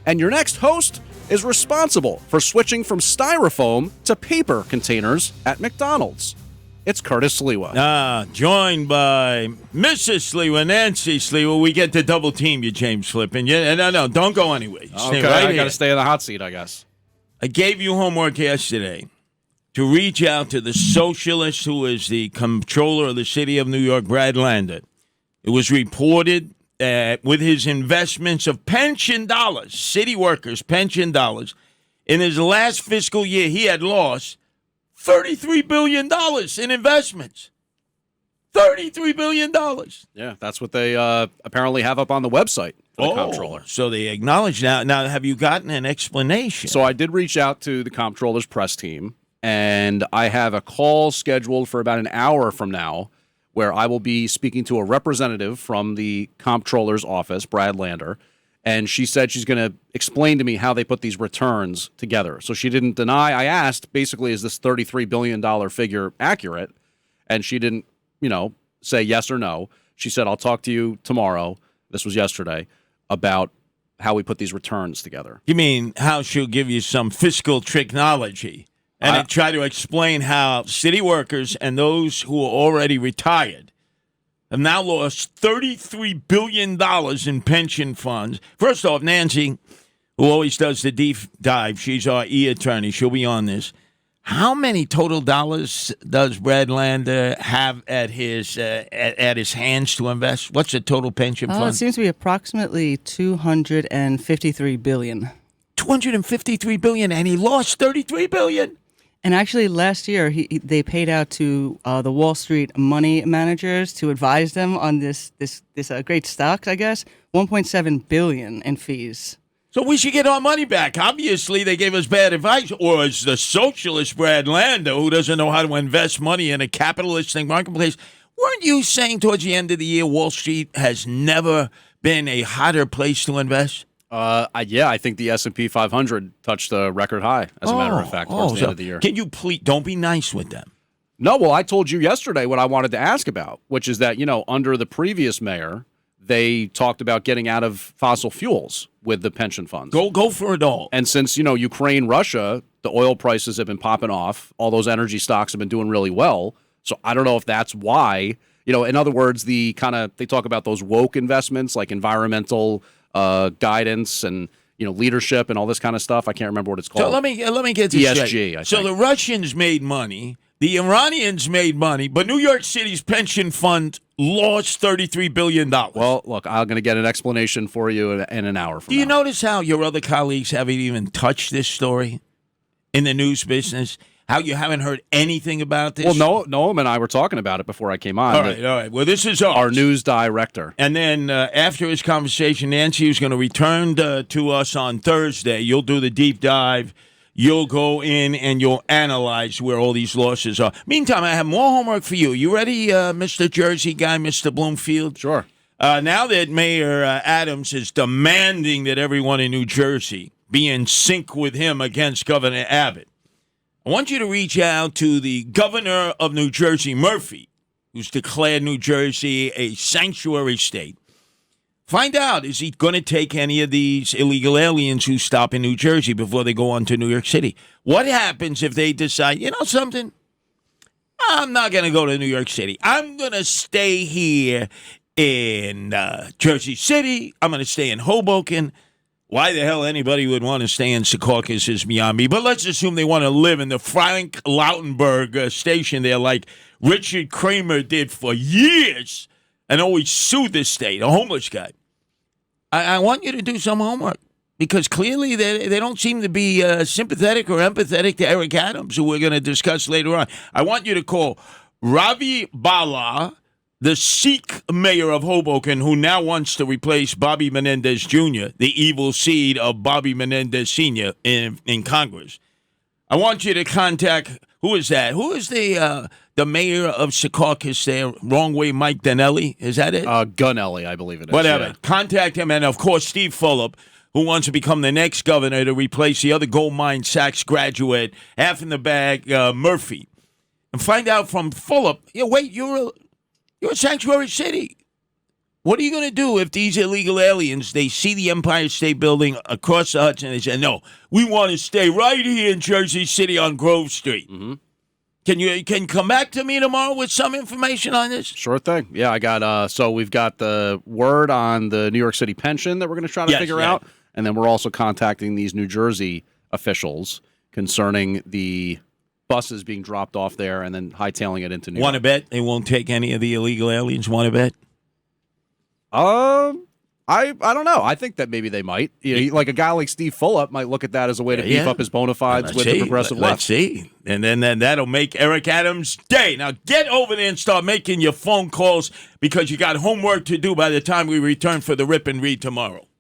And your next host is responsible for switching from styrofoam to paper containers at McDonald's. It's Curtis Sliwa. Joined by Mrs. Sliwa, Nancy Sliwa. We get to double team you, James Flippin. Yeah, no, don't go anywhere. Okay, I got to stay in the hot seat, I guess. I gave you homework yesterday to reach out to the socialist who is the comptroller of the city of New York, Brad Lander. It was reported that with his investments of pension dollars, city workers' pension dollars, in his last fiscal year, he had lost $33 billion in investments. $33 billion. Yeah, that's what they apparently have up on the website for the comptroller. So they acknowledge now. Now, have you gotten an explanation? So I did reach out to the comptroller's press team, and I have a call scheduled for about an hour from now where I will be speaking to a representative from the comptroller's office, Brad Lander, and she said she's going to explain to me how they put these returns together. So she didn't deny. I asked, basically, is this $33 billion figure accurate? And she didn't, say yes or no. She said, I'll talk to you tomorrow, this was yesterday, about how we put these returns together. You mean how she'll give you some fiscal technology and try to explain how city workers and those who are already retired have now lost $33 billion in pension funds. First off, Nancy, who always does the deep dive, she's our attorney. She'll be on this. How many total dollars does Brad Lander have at his hands to invest? What's the total pension fund? It seems to be approximately $253 billion. $253 billion, and he lost $33 billion. And actually, last year, they paid out to the Wall Street money managers to advise them on this great stocks, I guess, $1.7 billion in fees. So we should get our money back. Obviously, they gave us bad advice. Or is the socialist Brad Lander, who doesn't know how to invest money in a capitalistic marketplace? Weren't you saying towards the end of the year Wall Street has never been a hotter place to invest? I think the S&P 500 touched a record high, as a matter of fact, towards the end of the year. Can you please don't be nice with them? No, well, I told you yesterday what I wanted to ask about, which is that, under the previous mayor, they talked about getting out of fossil fuels with the pension funds. Go for it all. And since, Ukraine, Russia, the oil prices have been popping off. All those energy stocks have been doing really well. So I don't know if that's why, in other words, they talk about those woke investments like environmental guidance and leadership and all this kind of stuff. I can't remember what it's called. So let me get this ESG. straight. So the Russians made money, the Iranians made money, but New York City's pension fund lost $33 billion. Well, look, I'm going to get an explanation for you in an hour from now. Do you notice how your other colleagues haven't even touched this story in the news business? How you haven't heard anything about this? Well, Noam and I were talking about it before I came on. All right. Well, this is our news director. And then after his conversation, Nancy is going to return to us on Thursday. You'll do the deep dive. You'll go in and you'll analyze where all these losses are. Meantime, I have more homework for you. You ready, Mr. Jersey guy, Mr. Bloomfield? Sure. Now that Mayor Adams is demanding that everyone in New Jersey be in sync with him against Governor Abbott, I want you to reach out to the governor of New Jersey, Murphy, who's declared New Jersey a sanctuary state. Find out, is he going to take any of these illegal aliens who stop in New Jersey before they go on to New York City? What happens if they decide, something? I'm not going to go to New York City. I'm going to stay here in Jersey City. I'm going to stay in Hoboken. Why the hell anybody would want to stay in Secaucus is beyond me. But let's assume they want to live in the Frank Lautenberg station there like Richard Kramer did for years and always sued the state, a homeless guy. I want you to do some homework because clearly they don't seem to be sympathetic or empathetic to Eric Adams, who we're going to discuss later on. I want you to call Ravi Bala, the Sikh mayor of Hoboken, who now wants to replace Bobby Menendez Jr., the evil seed of Bobby Menendez Sr. in Congress. I want you to contact, who is that? Who is the mayor of Secaucus there? Wrong way, Mike Donnelly? Is that it? Gunnelly, I believe it is. Whatever. Yeah. Contact him. And, of course, Steve Fulop, who wants to become the next governor to replace the other Goldman Sachs graduate, half in the bag, Murphy. And find out from Fulop, you're a sanctuary city. What are you going to do if these illegal aliens, they see the Empire State Building across the Hudson, and they say, no, we want to stay right here in Jersey City on Grove Street? Mm-hmm. Can you come back to me tomorrow with some information on this? Sure thing. Yeah, I got so we've got the word on the New York City pension that we're going to try to figure out, and then we're also contacting these New Jersey officials concerning the buses being dropped off there and then hightailing it into New York. Want to bet they won't take any of the illegal aliens? Want to bet? I don't know. I think that maybe they might. You know, like a guy like Steve Fulop might look at that as a way to beef up his bona fides with the progressive left. Let's see. And then that'll make Eric Adams' day. Now get over there and start making your phone calls because you got homework to do by the time we return for the Rip and Read tomorrow.